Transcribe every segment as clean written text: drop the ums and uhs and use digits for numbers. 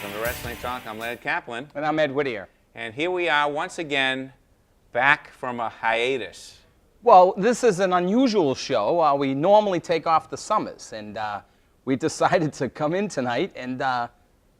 Welcome to Wrestling Talk. I'm Leonard Caplan. And I'm Ed Whittier. And here we are once again, back from a hiatus. Well, this is an unusual show. We normally take off the summers, and we decided to come in tonight and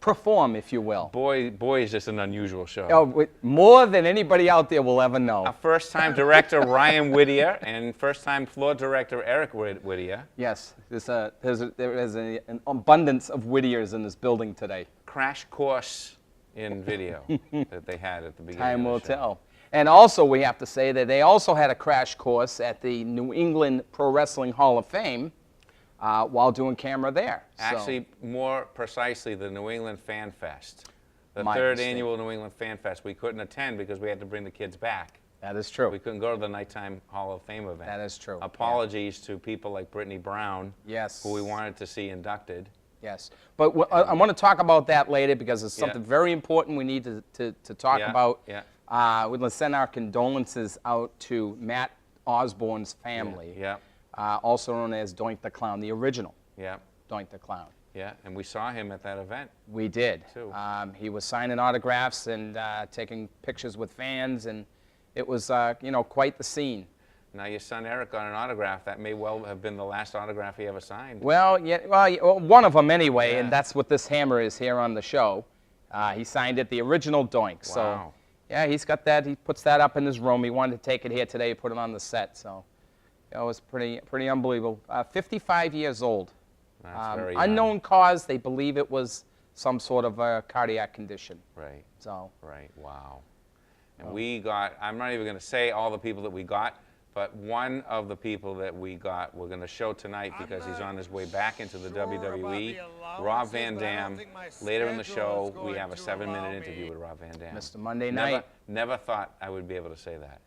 perform, if you will. Boy, is this an unusual show. Oh, more than anybody out there will ever know. Our first-time director, Ryan Whittier, and first-time floor director, Eric Whittier. Yes, there is an abundance of Whittiers in this building today. Crash course in video that they had at the beginning Time will of the show. tell. And also, we have to say that they also had a crash course at the New England Pro Wrestling Hall of Fame while doing camera there. Actually, more precisely, the New England Fan Fest. The My third mistake. annual New England Fan Fest. We couldn't attend because we had to bring the kids back. That is true. We couldn't go to the nighttime Hall of Fame event. That is true. Apologies to people like Brittany Brown, Yes. who we wanted to see inducted. Yes, but I want to talk about that later because it's something Yeah. very important we need to talk about. Yeah. We're going to send our condolences out to Matt Osborne's family, Yeah. also known as Doink the Clown, the original Yeah. Doink the Clown. Yeah. And we saw him at that event. We did. Too. He was signing autographs and taking pictures with fans, and it was quite the scene. Now your son Eric got an autograph. That may well have been the last autograph he ever signed. Well, one of them anyway, Yeah. and that's what this hammer is here on the show. He signed it, the original Doink. So, Wow. yeah, he's got that. He puts that up in his room. He wanted to take it here today, put it on the set. So, it was pretty unbelievable. 55 years old. That's very young. Unknown cause. They believe it was some sort of a cardiac condition. Right. So, Right. Wow. And we got, I'm not even going to say all the people that we got, but one of the people that we got, we're going to show tonight because he's on his way back into the WWE. Rob Van Dam. Later in the show, we have a 7-minute interview with Rob Van Dam. Mr. Monday Night. Never thought I would be able to say that.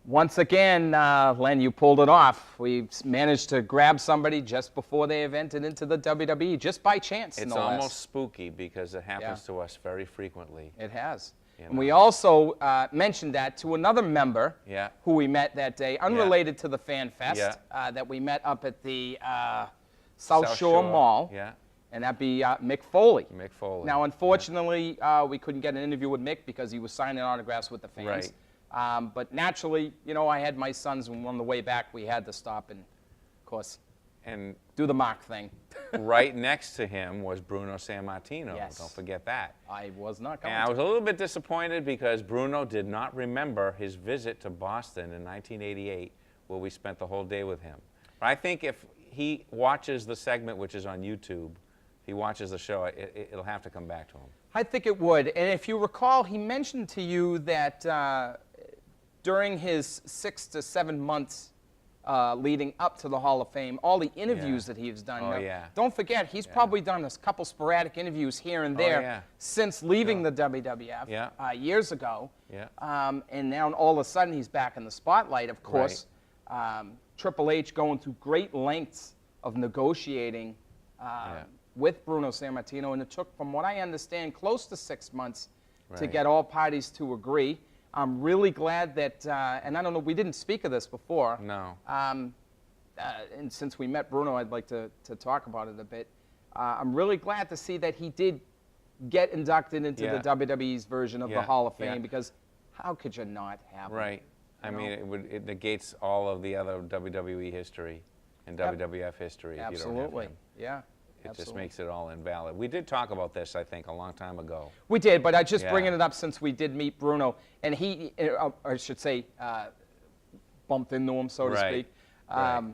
Once again, Len, you pulled it off. We managed to grab somebody just before they have entered into the WWE, just by chance, It's no less. almost spooky because it happens to us very frequently. It has. You And we know. also mentioned that to another member Yeah. who we met that day, unrelated to the Fan Fest, Yeah. that we met up at the South Shore Shore Mall, Yeah. and that'd be Mick Foley. Mick Foley. Now, unfortunately, we couldn't get an interview with Mick because he was signing autographs with the fans. Right. But naturally, I had my sons, and on the way back, we had to stop and, of course, And do the Mark thing. right next to him was Bruno Sammartino. Yes. Don't forget that. I was not going And I to. was a little bit disappointed because Bruno did not remember his visit to Boston in 1988, where we spent the whole day with him. But I think if he watches the segment, which is on YouTube, if he watches the show, it'll have to come back to him. I think it would. And if you recall, he mentioned to you that during his 6 to 7 months leading up to the Hall of Fame, all the interviews that he's done. Oh, Now, yeah. Don't forget, he's probably done a couple sporadic interviews here and there yeah. since leaving the WWF Yeah. years ago. Yeah. And now all of a sudden he's back in the spotlight, of course. Triple H going through great lengths of negotiating with Bruno Sammartino, and it took, from what I understand, close to 6 months to Right. get all parties to agree. I'm really glad that, and I don't know, we didn't speak of this before. No. And since we met Bruno, I'd like to talk about it a bit. I'm really glad to see that he did get inducted into the WWE's version of the Hall of Fame, Yeah. because how could you not have him? Right. I mean, it negates all of the other WWE history and WWF history if you don't Absolutely. have him. Yeah. It just absolutely. makes it all invalid. We did talk about this, I think, a long time ago. We did, but I just Yeah. bringing it up since we did meet Bruno, and he, I should say, bumped into him, so to Right. speak. Right.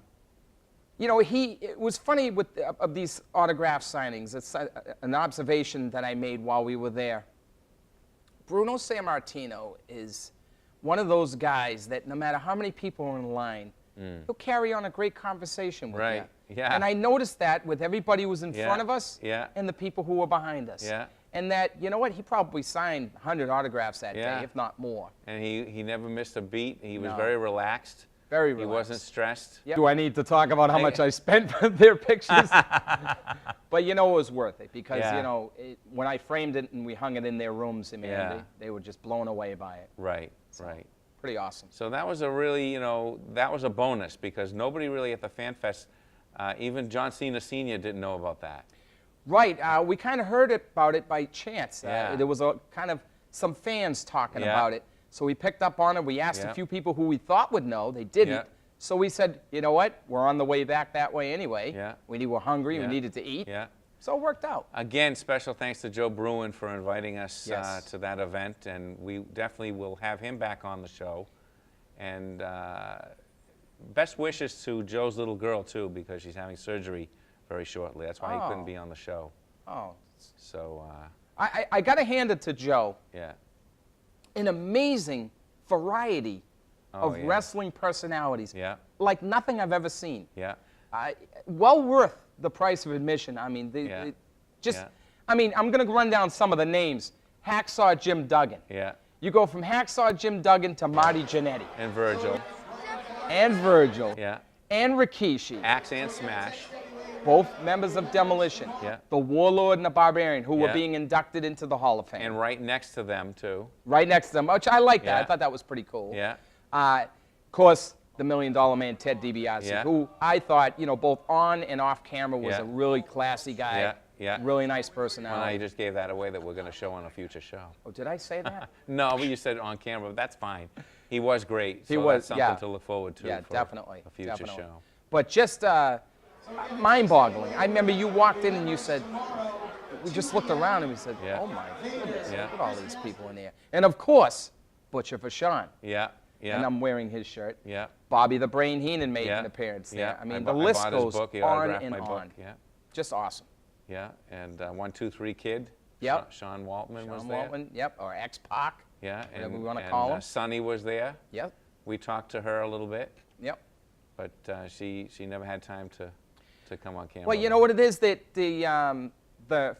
It was funny with of these autograph signings. It's an observation that I made while we were there. Bruno Sammartino is one of those guys that no matter how many people are in line, he'll carry on a great conversation with Right. you. Yeah. And I noticed that with everybody who was in Yeah. front of us Yeah. and the people who were behind us. Yeah. And that, he probably signed 100 autographs that Yeah. day, if not more. And he never missed a beat. He was No. very relaxed. Very He relaxed. wasn't stressed. Do I need to talk about how much I spent for their pictures? But it was worth it because, Yeah. when I framed it and we hung it in their rooms, man, Yeah. they were just blown away by it. Right, right. Pretty awesome. So that was a really, that was a bonus because nobody really at the Fan Fest, even John Cena Sr. didn't know about that. Right. We kind of heard about it by chance. Yeah. There was some fans talking Yeah. about it. So we picked up on it. We asked Yeah. a few people who we thought would know. They didn't. Yeah. So we said, you know what? We're on the way back that way anyway. Yeah. We were hungry. Yeah. We needed to eat. Yeah. So it worked out. Again, special thanks to Joe Bruin for inviting us Yes. to that event, and we definitely will have him back on the show. And best wishes to Joe's little girl, too, because she's having surgery very shortly. That's why he couldn't be on the show. Oh. So, I got to hand it to Joe. yeah. An amazing variety of yeah. wrestling personalities. Yeah. Like nothing I've ever seen. Yeah. Well worth the price of admission. I mean, Yeah. Yeah. I mean, I'm going to run down some of the names. Hacksaw Jim Duggan. Yeah. You go from Hacksaw Jim Duggan to Marty Jannetty. And Virgil. And Virgil. Yeah. And Rikishi. Axe and Smash. Both members of Demolition. Yeah. The Warlord and the Barbarian, who were Yeah. being inducted into the Hall of Fame. And right next to them, too. Right next to them, which I like that. Yeah. I thought that was pretty cool. Yeah. Of course, the $1 Million Man, Ted DiBiase, Yeah. who I thought, both on and off camera was Yeah. a really classy guy. Yeah. Yeah. Really nice Well, now personality. you just gave that away that we're going to show on a future show. Oh, did I say that? No, but you said it on camera, but that's fine. He was great. He So was, that's something yeah. to look forward to Yeah, for definitely. a future Definitely. show. But just mind-boggling. I remember you walked in and you said, we just looked around and we said, Yeah. oh my goodness, Yeah. look at all these people in there. And of course, Butcher for Sean. Yeah. Yeah. And I'm wearing his shirt. Yeah. Bobby the Brain Heenan made Yeah. an appearance Yeah. there. I mean, I the bu- list I bought his goes book. He on autographed and my on. book. Yeah. Just awesome. Yeah. And 1-2-3 Kid. Yep. Sean Waltman was Sean there. Waltman, yep, or X-Pac. Yeah. Whatever we wanna and, call him. Sonny was there. Yep, We talked to her a little bit, yep. but she never had time to come on camera. Well, you know what it is that the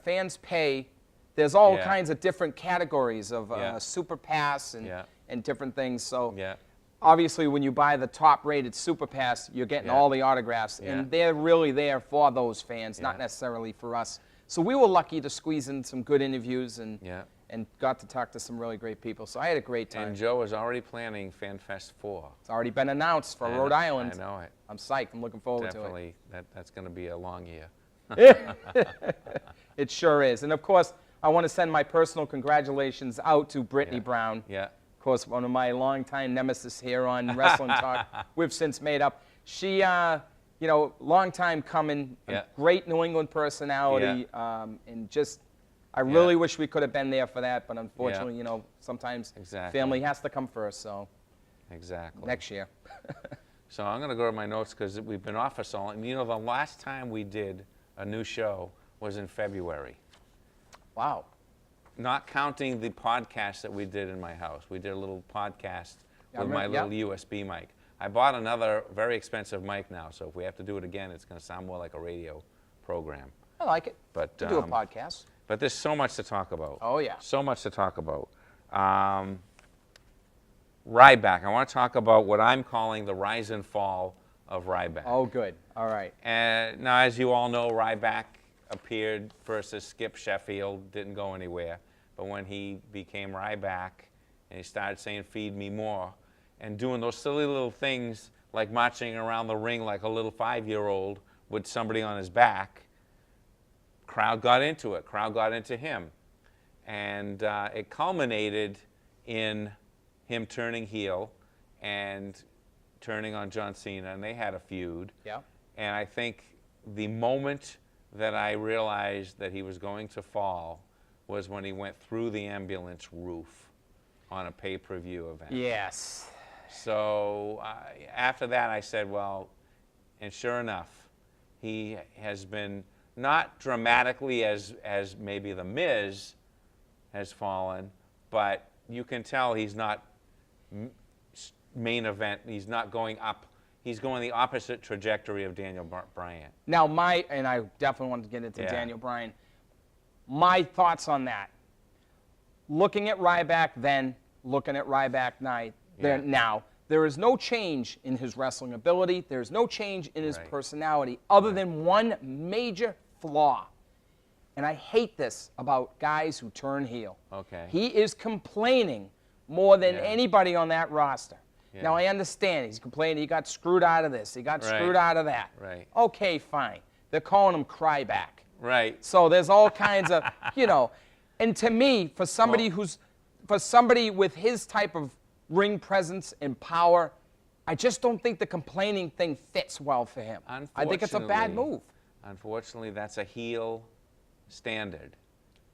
fans pay. There's all Yeah. kinds of different categories of Yeah. Super Pass Yeah. and different things. So Yeah. obviously, when you buy the top-rated Super Pass, you're getting Yeah. all the autographs, Yeah. and they're really there for those fans, not Yeah. necessarily for us. So we were lucky to squeeze in some good interviews and Yeah. got to talk to some really great people. So I had a great time. And Joe is already planning FanFest 4. It's already been announced for I Rhode know- Island. I know it. I'm psyched. I'm looking forward Definitely. That's going to be a long year. to it. It sure is. And of course, I want to send my personal congratulations out to Brittany Yeah. Brown. Yeah. Of course, one of my longtime nemesis here on Wrestling Talk. We've since made up. She, long time coming, Yeah. a great New England personality, and just, I really wish we could have been there for that, but unfortunately, sometimes Exactly. family has to come first, so Exactly. next year. So I'm going to go to my notes because we've been off for so long. The last time we did a new show was in February. Wow. Not counting the podcast that we did in my house. We did a little podcast Yeah, I with my remember- little USB mic. I bought another very expensive mic now, so if we have to do it again, it's going to sound more like a radio program. I like it. But, To do a podcast. But there's so much to talk about. Oh, yeah. So much to talk about. Ryback. I want to talk about what I'm calling the rise and fall of Ryback. Oh, good. All right. And now, as you all know, Ryback appeared versus Skip Sheffield, didn't go anywhere. But when he became Ryback and he started saying, "Feed me more," and doing those silly little things like marching around the ring like a little 5-year-old with somebody on his back, crowd got into it. Crowd got into him. And it culminated in him turning heel and turning on John Cena, and they had a feud. Yeah. And I think the moment that I realized that he was going to fall was when he went through the ambulance roof on a pay-per-view event. Yes. So after that, I said, well, and sure enough, he has been not dramatically as maybe The Miz has fallen, but you can tell he's not main event. He's not going up. He's going the opposite trajectory of Daniel Bryan. Now, and I definitely want to get into Yeah. Daniel Bryan. My thoughts on that. Looking at Ryback then, looking at Ryback now, there is no change in his wrestling ability. There's no change in his Right. personality other than one major flaw. And I hate this about guys who turn heel. Okay. He is complaining more than Yeah. anybody on that roster. Yeah. Now, I understand he's complaining he got screwed out of this, he got Right. screwed out of that. Right. Okay, fine. They're calling him Cryback. Right. So there's all kinds of, you know, and to me, for somebody with his type of ring presence and power, I just don't think the complaining thing fits well for him. I think it's a bad move. Unfortunately, that's a heel standard.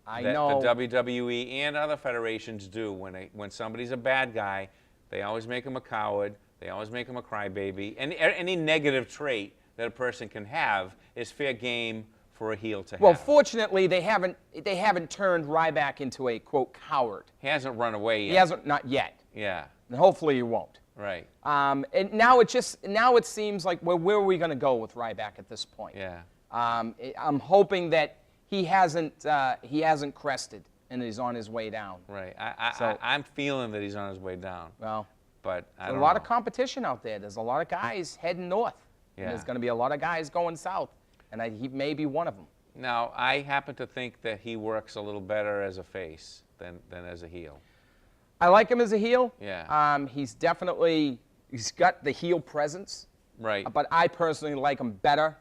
I that know. the WWE and other federations do. When somebody's a bad guy, they always make him a coward. They always make him a crybaby. And any negative trait that a person can have is fair game for a heel to have. Well, fortunately, they haven't turned Ryback into a, quote, coward. He hasn't run away yet. He hasn't, not yet. Yeah. And hopefully he won't. Right. And now it seems like, well, where are we going to go with Ryback at this point? Yeah. I'm hoping that he hasn't crested and he's on his way down. Right. I'm feeling that he's on his way down. Well, but there's a lot of competition out there. There's a lot of guys heading north. Yeah. And there's going to be a lot of guys going south, and he may be one of them. Now, I happen to think that he works a little better as a face than as a heel. I like him as a heel. Yeah. He's got the heel presence. Right. But I personally like him better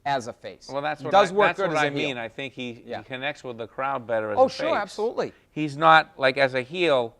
as a face. Well, that's what I mean. I think he connects with the crowd better as a face. Oh, sure, absolutely. He's not, like, as a heel,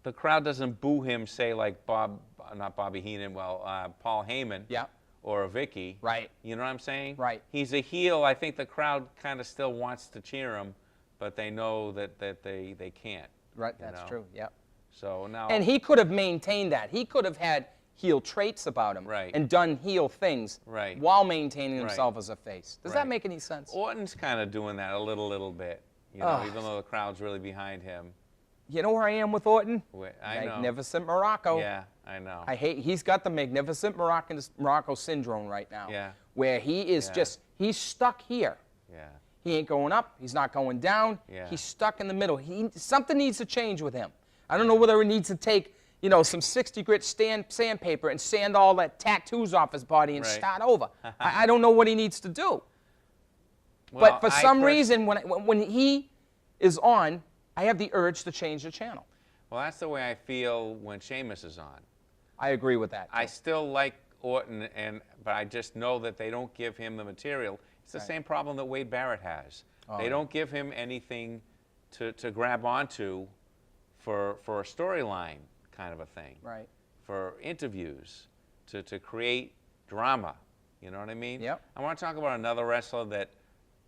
the crowd doesn't boo him, say, like Paul Heyman. Yeah. Or a Vicky. Right. You know what I'm saying? Right. He's a heel. I think the crowd kind of still wants to cheer him, but they know that they can't. Right, that's true, yeah. So now. And he could have maintained that. He could have had heel traits about him and done heel things while maintaining himself as a face. Does that make any sense? Orton's kind of doing that a little bit, you know, even though the crowd's really behind him. You know where I am with Orton? I know. Magnificent Morocco. Yeah, I know. He's got the magnificent Morocco syndrome right now. Yeah. Where he is he's stuck here. Yeah. He ain't going up. He's not going down. Yeah. He's stuck in the middle. Something needs to change with him. I don't know whether he needs to take, you know, some 60 grit sandpaper and sand all that tattoos off his body and start over. I don't know what he needs to do. Well, but for some reason, when he is on, I have the urge to change the channel. Well, that's the way I feel when Sheamus is on. I agree with that. I still like Orton, but I just know that they don't give him the material. It's the same problem that Wade Barrett has. They don't give him anything to grab onto for a storyline kind of a thing. Right. For interviews, to create drama. You know what I mean? Yep. I want to talk about another wrestler that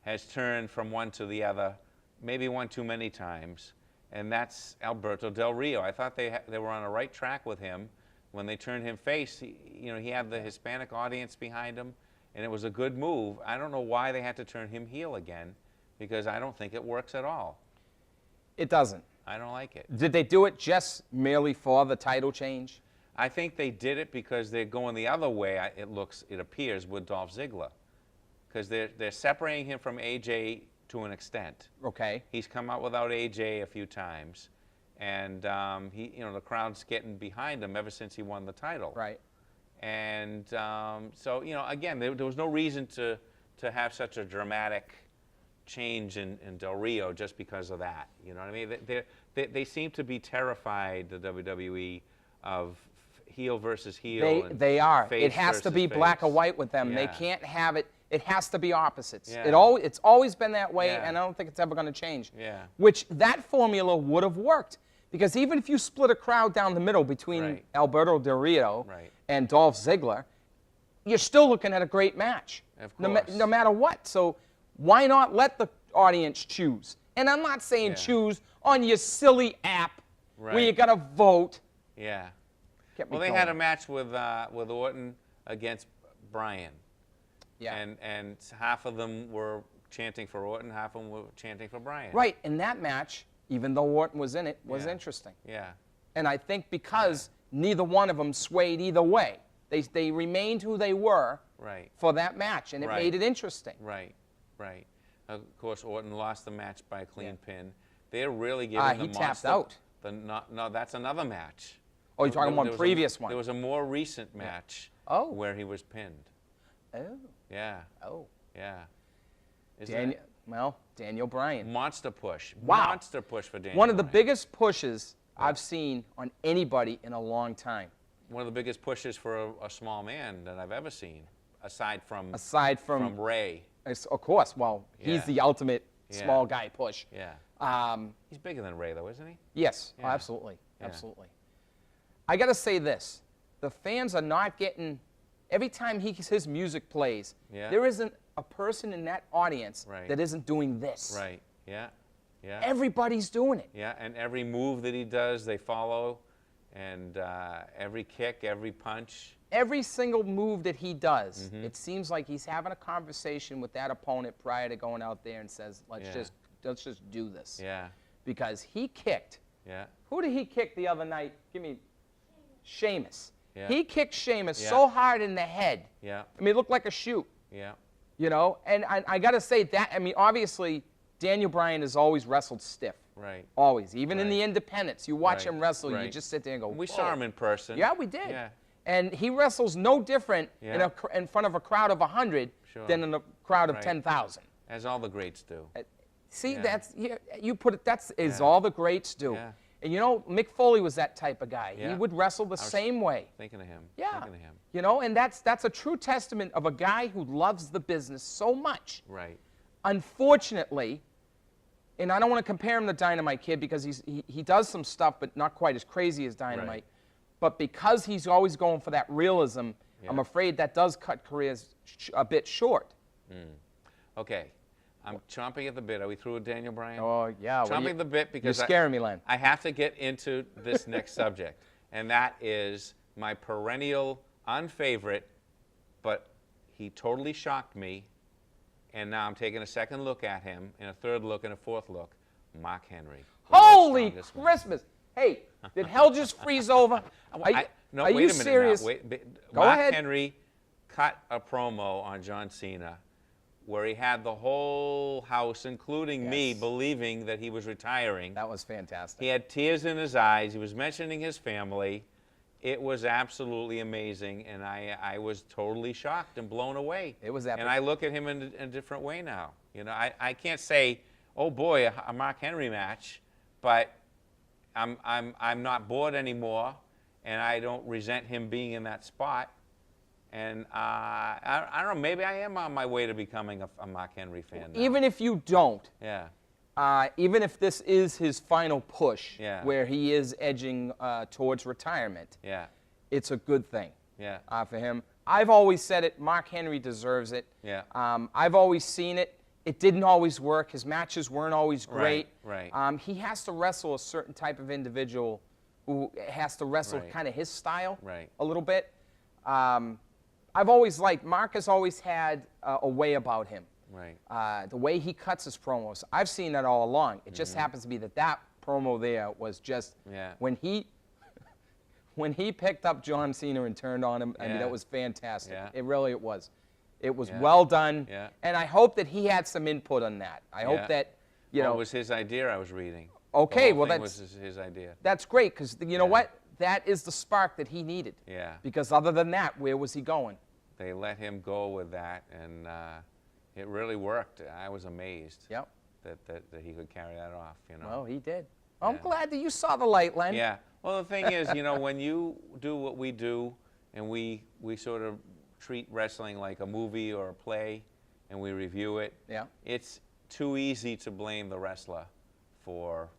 has turned from one to the other, maybe one too many times, and that's Alberto Del Rio. I thought they were on the right track with him when they turned him face. He had the Hispanic audience behind him, and it was a good move. I don't know why they had to turn him heel again, because I don't think it works at all. It doesn't. I don't like it. Did they do it just merely for the title change? I think they did it because they're going the other way, it appears, with Dolph Ziggler. Because they're separating him from AJ to an extent. Okay. He's come out without AJ a few times, and the crowd's getting behind him ever since he won the title. Right. And so again, there was no reason to have such a dramatic change in Del Rio just because of that. You know what I mean? They seem to be terrified, the WWE, of heel versus heel. They are. It has to be black or white with them. They can't have it. It has to be opposites. It's always been that way, and I don't think it's ever going to change. Yeah. Which that formula would have worked, because even if you split a crowd down the middle between Alberto Del Rio and Dolph Ziggler, you're still looking at a great match. Of course. No matter what. So why not let the audience choose? And I'm not saying choose on your silly app where you got to vote. Yeah. Well, they had a match with Orton against Bryan. Yeah. And half of them were chanting for Orton, half of them were chanting for Bryan. Right. And that match, even though Orton was in it, was interesting. Yeah. And I think because neither one of them swayed either way, they remained who they were for that match, and it made it interesting. Right. Right. Of course, Orton lost the match by a clean pin. They're really giving the he tapped out. No, that's another match. Oh, you're talking about previous one. There was a more recent match where he was pinned. Oh. Yeah. Oh. Yeah. Daniel Bryan. Monster push. Wow. Monster push for Daniel One of the Bryan. biggest pushes I've seen on anybody in a long time. One of the biggest pushes for a small man that I've ever seen, aside from Ray. Of course. Well, he's Yeah. the ultimate Yeah. small guy push. Yeah. He's bigger than Ray, though, isn't he? Yes, Yeah. absolutely, Yeah. absolutely. I got to say this: the fans are not getting. Every time his music plays, Yeah. there isn't a person in that audience Right. that isn't doing this. Right. Yeah. Yeah. Everybody's doing it. Yeah, and every move that he does, they follow, and every kick, every punch. Every single move that he does, it seems like he's having a conversation with that opponent prior to going out there and says, let's just do this. Yeah. Because he kicked. Yeah. Who did he kick the other night? Give me Sheamus. Yeah. He kicked Sheamus Yeah. so hard in the head. Yeah. I mean, it looked like a shoot. Yeah. You know, and I got to say that, I mean, obviously, Daniel Bryan has always wrestled stiff. Right. Always. Even in Right. the independents, you watch Right. him wrestle, you Right. just sit there and go, We "Whoa." saw him in person. Yeah, we did. Yeah. And he wrestles no different Yeah. in front of a crowd of 100 Sure. than in a crowd of Right. 10,000. As all the greats do. See, Yeah. that's you put it. That's is Yeah. all the greats do. Yeah. And you know, Mick Foley was that type of guy. He Yeah. would wrestle the same way. Thinking of him. Yeah. Thinking of him. You know, and that's a true testament of a guy who loves the business so much. Right. Unfortunately, and I don't want to compare him to Dynamite Kid because he does some stuff, but not quite as crazy as Dynamite. Right. But because he's always going for that realism, I'm Yeah. afraid that does cut careers a bit short. Okay. I'm chomping at the bit. Are we through with Daniel Bryan? Oh yeah, Chomping at the bit you're because scaring me, Len. I have to get into this next subject, and that is my perennial unfavorite, but he totally shocked me, and now I'm taking a second look at him, and a third look, and a fourth look, Mark Henry. the Holy strongest man. Christmas! Hey, did hell just freeze over? Are you, No, are wait you a minute serious? now. Go Mark ahead. Henry cut a promo on John Cena where he had the whole house, including me, Yes. believing that he was retiring. That was fantastic. He had tears in his eyes. He was mentioning his family. It was absolutely amazing, and I was totally shocked and blown away. It was epic. And I look at him in a different way now. You know, I can't say, oh boy, a Mark Henry match, but I'm not bored anymore, and I don't resent him being in that spot. And I don't know, maybe I am on my way to becoming a Mark Henry fan now. Even if you don't, Yeah, even if this is his final push, Yeah. where he is edging towards retirement, yeah, it's a good thing yeah, for him. I've always said it. Mark Henry deserves it. yeah. I've always seen it. It didn't always work. His matches weren't always great. Right. He has to wrestle a certain type of individual who has to wrestle Right. kind of his style Right. a little bit. I've always liked, Mark has always had a way about him. Right. The way he cuts his promos. I've seen that all along. It Mm-hmm. just happens to be that promo there was just, Yeah. when he picked up John Cena and turned on him, I mean, Yeah. that was fantastic. Yeah. It really was. It was Yeah. well done. Yeah. And I hope that he had some input on that. I hope Yeah. that, you Well, know, it was his idea I was reading. Okay, The whole well, thing that's- was his idea. that's great because, you know Yeah. what? That is the spark that he needed. Yeah. Because other than that, where was he going? They let him go with that, and it really worked. I was amazed Yep. that he could carry that off. You know. Well, he did. I'm Yeah. glad that you saw the light, Len. Yeah. Well, the thing is, you know, when you do what we do, and we sort of treat wrestling like a movie or a play, and we review it, Yeah. it's too easy to blame the wrestler for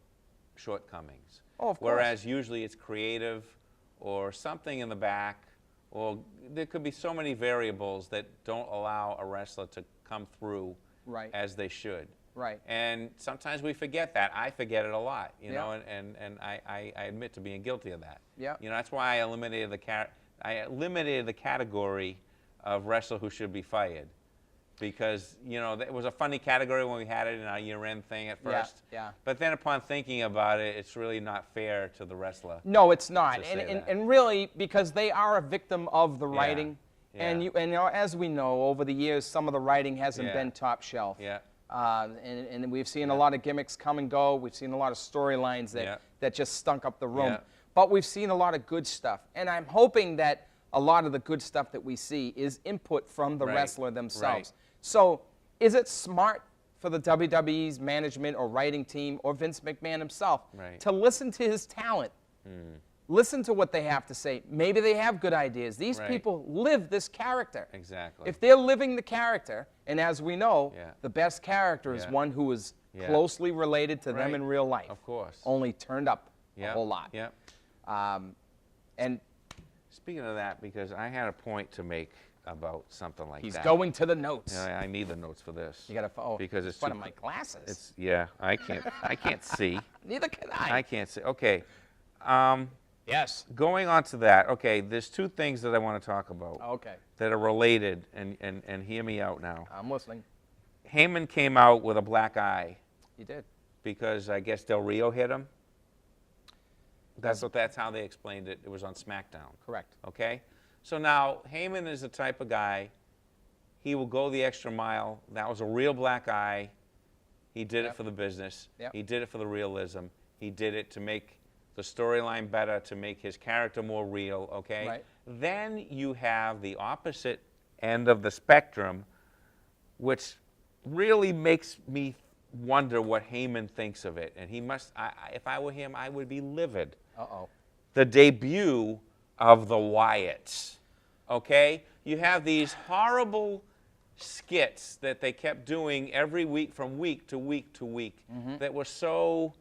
shortcomings. Oh, of course. Whereas usually it's creative or something in the back, or there could be so many variables that don't allow a wrestler to come through Right. as they should. Right. And sometimes we forget that. I forget it a lot, you Yeah. know, and I admit to being guilty of that. Yeah. You know, that's why I eliminated the category of wrestler who should be fired. Because, you know, it was a funny category when we had it in our year-end thing at Yeah, first. yeah. But then upon thinking about it, it's really not fair to the wrestler. No, it's not. To say that. And really, because they are a victim of the Yeah, writing. yeah. And you know, as we know, over the years, some of the writing hasn't Yeah. been top shelf. Yeah. And we've seen a lot of gimmicks come and go. We've seen a lot of storylines Yeah. that just stunk up the room. Yeah. But we've seen a lot of good stuff. And I'm hoping that a lot of the good stuff that we see is input from the Right. wrestler themselves. Right. So is it smart for the WWE's management or writing team or Vince McMahon himself Right. to listen to his talent Listen to what they have to say. Maybe they have good ideas. These Right. people live this character. Exactly. If they're living the character, and as we know, Yeah. the best character is Yeah. one who is Yeah. closely related to them Right. in real life. Of course. Only turned up a Yep. whole lot. Yep. And Speaking of that, because I had a point to make about something like he's that. going to the notes. Yeah, I need the notes for this. You got to because it's one too of my glasses. It's yeah. I can't see. Neither can I I. can't see. Okay. Yes. Going on to that. Okay. There's two things that I want to talk about Okay. that are related, and hear me out now. I'm listening. Heyman came out with a black eye You did. because I guess Del Rio hit him. That's how they explained it. It was on SmackDown. Correct. Okay? So now, Heyman is the type of guy, he will go the extra mile. That was a real black eye. He did it for the business. Yep. He did it for the realism. He did it to make the storyline better, to make his character more real, okay? Right. Then you have the opposite end of the spectrum, which really makes me wonder what Heyman thinks of it. And he must, if I were him, I would be livid. Uh-oh. The debut of the Wyatts, okay? You have these horrible skits that they kept doing every week from week to week to week that were so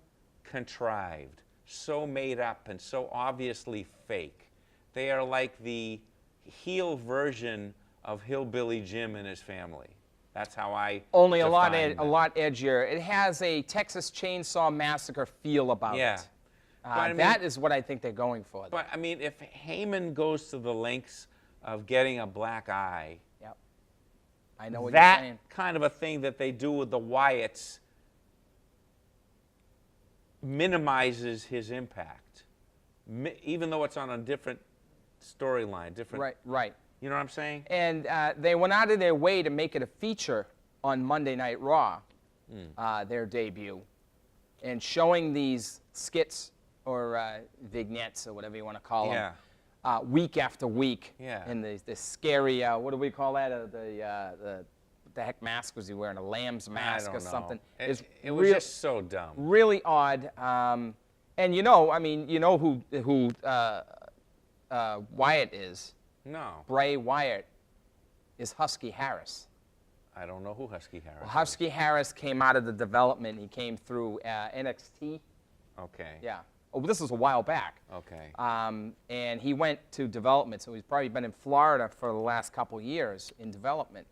contrived, so made up, and so obviously fake. They are like the heel version of Hillbilly Jim and his family. That's how I Only a lot define them. edgier. It has a Texas Chainsaw Massacre feel about Yeah. it. I mean- That is what I think they're going for. But, I mean, if Heyman goes to the lengths of getting a black eye, Yep. I know what you're that saying. kind of a thing that they do with the Wyatts minimizes his impact, even though it's on a different storyline, different. Right, right. You know what I'm saying? And they went out of their way to make it a feature on Monday Night Raw, their debut, and showing these skits or vignettes or whatever you want to call them, week after week. Yeah. And the scary, what do we call that? What the heck mask was he wearing? A lamb's mask I or don't know. something? It was real- just so dumb. really odd. And you know who Wyatt is. No, Bray Wyatt is Husky Harris. I don't know who Husky Harris Well, is. Husky Harris came out of the development. He came through NXT. Okay. Yeah. Oh, this was a while back. Okay. And he went to development, so he's probably been in Florida for the last couple years in development.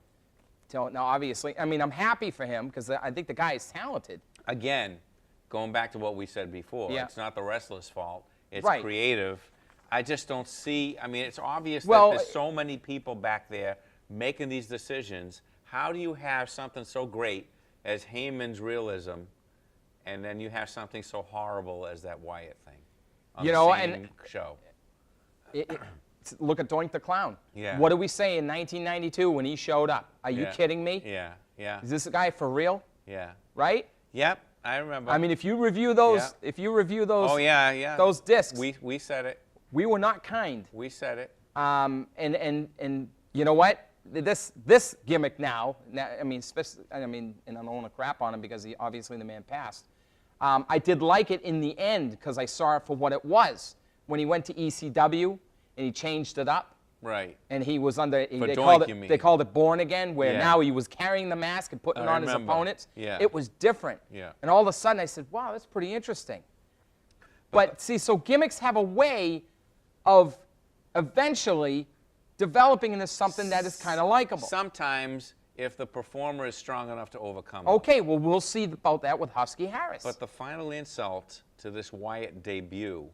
So now, obviously, I mean, I'm happy for him because I think the guy is talented. Again, going back to what we said before, Yeah. it's not the wrestler's fault. It's Right. creative. I just don't see. I mean, it's obvious Well, that there's so many people back there making these decisions. How do you have something so great as Heyman's realism, and then you have something so horrible as that Wyatt thing on You the know, same and- show? Look at Doink the Clown. Yeah. What did we say in 1992 when he showed up? Are you Yeah. kidding me? Yeah. Yeah. Is this a guy for real? Yeah. Right? Yep. I remember. I mean, if you review those, Yeah. Oh yeah. Yeah. those discs, We said it. we were not kind. We said it. And you know what? This gimmick now, I mean, and I don't want to crap on him because obviously the man passed. I did like it in the end because I saw it for what it was. When he went to ECW and he changed it up Right. and he was under, they Doink, you mean. called it Born Again, where Yeah. now he was carrying the mask and putting it I on his remember. opponents. Yeah. It was different. Yeah. And all of a sudden I said, wow, that's pretty interesting. But see, so gimmicks have a way of eventually developing into something that is kind of likable. Sometimes, if the performer is strong enough to overcome. Okay, well, we'll see about that with Husky Harris. But the final insult to this Wyatt debut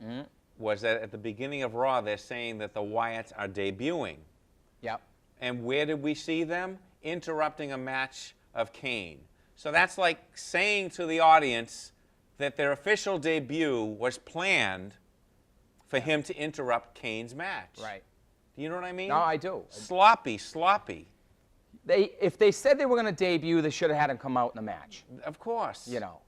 was that at the beginning of Raw, they're saying that the Wyatts are debuting. Yep. And where did we see them? Interrupting a match of Kane. So that's like saying to the audience that their official debut was planned for him to interrupt Kane's match. Right. Do you know what I mean? No, I do. Sloppy, sloppy. If they said they were going to debut, they should have had him come out in a match. Of course. You know.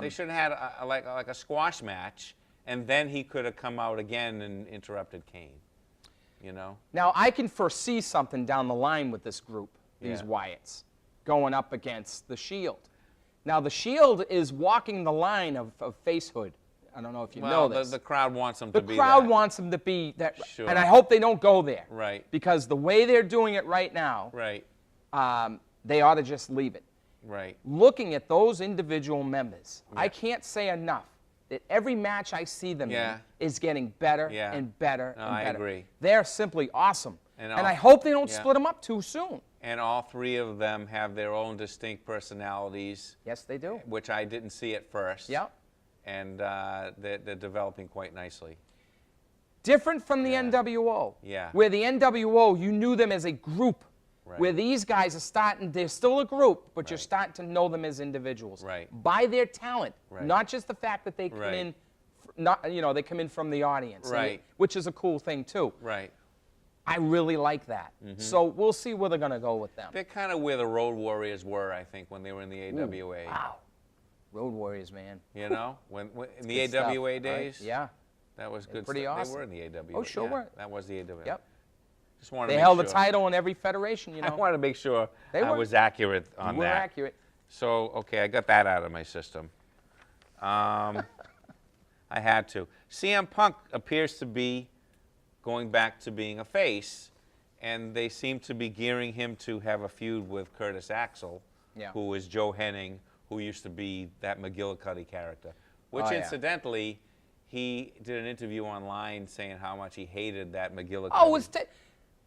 They should have had like a squash match, and then he could have come out again and interrupted Kane. You know? Now, I can foresee something down the line with this group, these Yeah. Wyatts, going up against the Shield. Now, the Shield is walking the line of facehood. I don't know if you Well, know this. the crowd wants them to be The crowd that. wants them to be that, Sure. and I hope they don't go there. Right. Because the way they're doing it right now, Right. they ought to just leave it. Right. Looking at those individual members, Yeah. I can't say enough that every match I see them Yeah. in is getting better Yeah. and better No, and I better. agree. They're simply awesome. And And all- I hope they don't yeah. split them up too soon. And all three of them have their own distinct personalities, Yes, they do. which I didn't see at first. Yep. And they're developing quite nicely. Different from the Yeah. NWO. Yeah. Where the NWO, you knew them as a group. Right. Where these guys are starting, they're still a group, but you're Right. starting to know them as individuals. Right. By their talent, Right. not just the fact that they come Right. in, they come in from the audience. Right. Which is a cool thing too. Right. I really like that. So we'll see where they're going to go with them. They're kind of where the Road Warriors were, I think, when they were in the AWA. Wow. Road Warriors, man. You know, when in the Good stuff, AWA right? days. Yeah. That was good pretty stuff. awesome. They were in the AWA. Oh, sure yeah, were. That was the AWA. Yep. Just wanted They to make held sure. the title in every federation, I wanted to make sure They I were. was accurate on You were that. accurate. So, okay, I got that out of my system. I had to. CM Punk appears to be going back to being a face, and they seem to be gearing him to have a feud with Curtis Axel, Yeah. who is Joe Henning, who used to be that McGillicuddy character. Which, Oh, yeah. incidentally, he did an interview online saying how much he hated that McGillicuddy. Oh,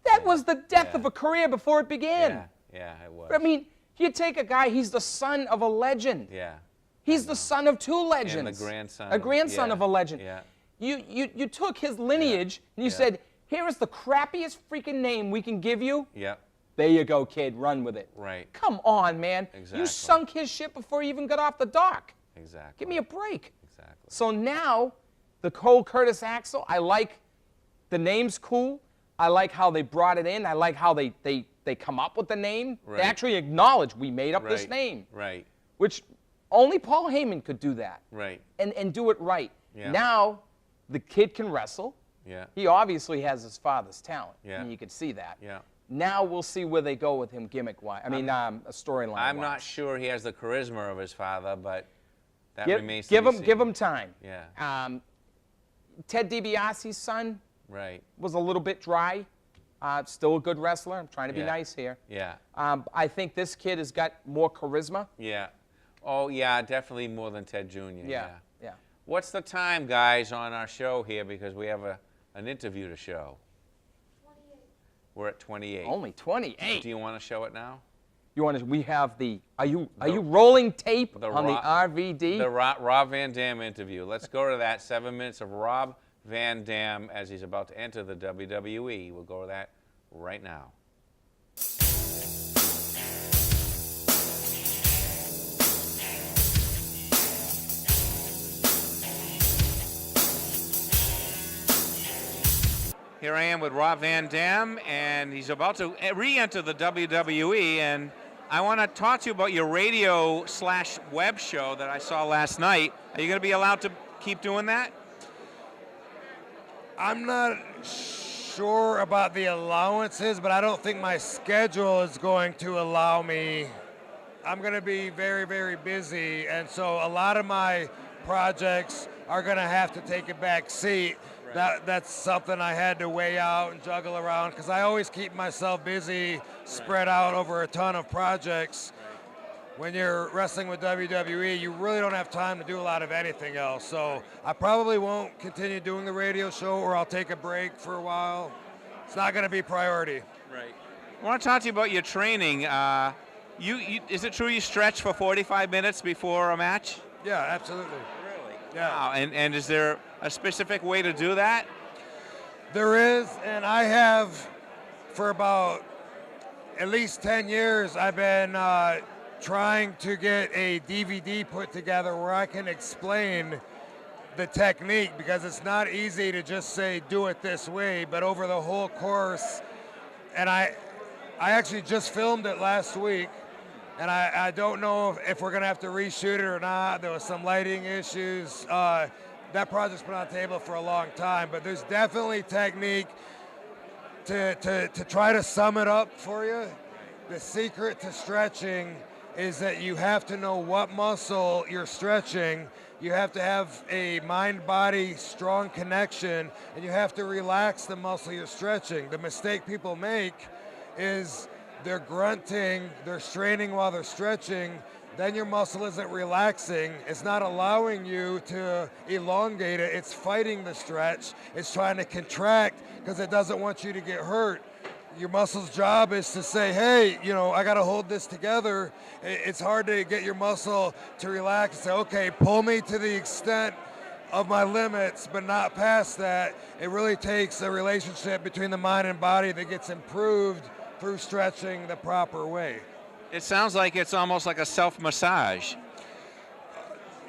that was the death Yeah. of a career before it began. Yeah, it was. I mean, you take a guy, he's the son of a legend. Yeah. He's the son of two legends. grandson A of- grandson yeah, of a legend. yeah. You took his lineage and you yeah. said, here is the crappiest freaking name we can give you. Yep. There you go, kid. Run with it. Right. Come on, man. Exactly. You sunk his ship before he even got off the dock. Exactly. Give me a break. Exactly. So now, the Cole Curtis Axel, I like the name's cool. I like how they brought it in. I like how they come up with the name. Right. They actually acknowledge we made up this Right. name, Right. which only Paul Heyman could do that Right. and do it right. Yeah. Now, the kid can wrestle. Yeah. He obviously has his father's talent. Yeah. And you can see that. Yeah. Now we'll see where they go with him gimmick-wise. a storyline. I'm not sure he has the charisma of his father, but that Give remains to be seen. him time. Yeah. Ted DiBiase's son Right. was a little bit dry. Still a good wrestler. I'm trying to be Yeah. nice here. Yeah. I think this kid has got more charisma. Yeah. Oh, yeah, definitely more than Ted Jr. Yeah. What's the time, guys, on our show here? Because we have an interview to show. 28. We're at 28. Only 28. Do you want to show it now? You want to? We have the. Are you rolling tape the on the Rob- RVD? The Rob Van Dam interview. Let's go to that. 7 minutes of Rob Van Dam as he's about to enter the WWE. We'll go to that right now. Here I am with Rob Van Dam, and he's about to re-enter the WWE, and I want to talk to you about your radio/web show that I saw last night. Are you going to be allowed to keep doing that? I'm not sure about the allowances, but I don't think my schedule is going to allow me. I'm going to be very, very busy, and so a lot of my projects are going to have to take a back seat. That's something I had to weigh out and juggle around because I always keep myself busy, spread out over a ton of projects. When you're wrestling with WWE, you really don't have time to do a lot of anything else. So I probably won't continue doing the radio show, or I'll take a break for a while. It's not going to be priority. Right. I want to talk to you about your training. Is it true you stretch for 45 minutes before a match? Yeah, absolutely. Really? Yeah. Wow. And is there a specific way to do that? There is, and I have for about at least 10 years, I've been trying to get a DVD put together where I can explain the technique, because it's not easy to just say do it this way, but over the whole course. And I actually just filmed it last week, and I don't know if we're gonna have to reshoot it or not. There was some lighting issues. That project's been on the table for a long time, but there's definitely technique to try to sum it up for you. The secret to stretching is that you have to know what muscle you're stretching. You have to have a mind-body strong connection, and you have to relax the muscle you're stretching. The mistake people make is they're grunting, they're straining while they're stretching, then your muscle isn't relaxing. It's not allowing you to elongate it. It's fighting the stretch. It's trying to contract because it doesn't want you to get hurt. Your muscle's job is to say, hey, you know, I got to hold this together. It's hard to get your muscle to relax and say, okay, pull me to the extent of my limits, but not past that. It really takes a relationship between the mind and body that gets improved through stretching the proper way. It sounds like it's almost like a self-massage.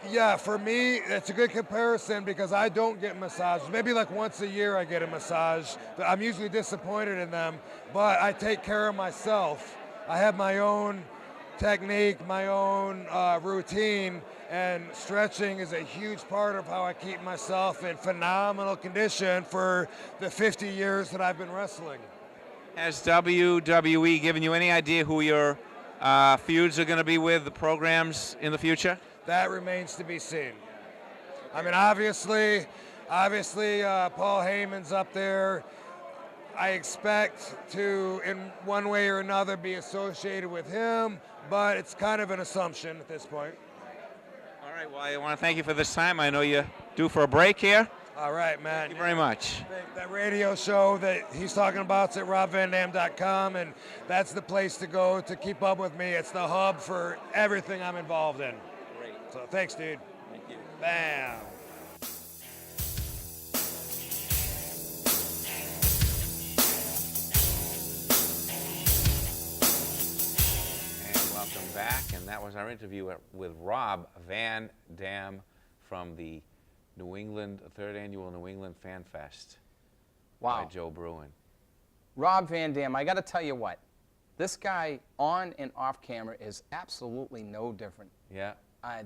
Yeah, for me, it's a good comparison because I don't get massages. Maybe like once a year I get a massage. I'm usually disappointed in them, but I take care of myself. I have my own technique, my own routine, and stretching is a huge part of how I keep myself in phenomenal condition for the 50 years that I've been wrestling. Has WWE given you any idea who your feuds are going to be with, the programs in the future? That remains to be seen. I mean, obviously, Paul Heyman's up there. I expect to, in one way or another, be associated with him, but it's kind of an assumption at this point. All right, well, I want to thank you for this time. I know you're due for a break here. All right, man. Thank you very much. That radio show that he's talking about is at robvandam.com, and that's the place to go to keep up with me. It's the hub for everything I'm involved in. Great. So thanks, dude. Thank you. Bam. And welcome back, and that was our interview with Rob Van Dam from the third annual New England Fan Fest. Wow. By Joe Bruin. Rob Van Dam, I got to tell you what, this guy on and off camera is absolutely no different. Yeah.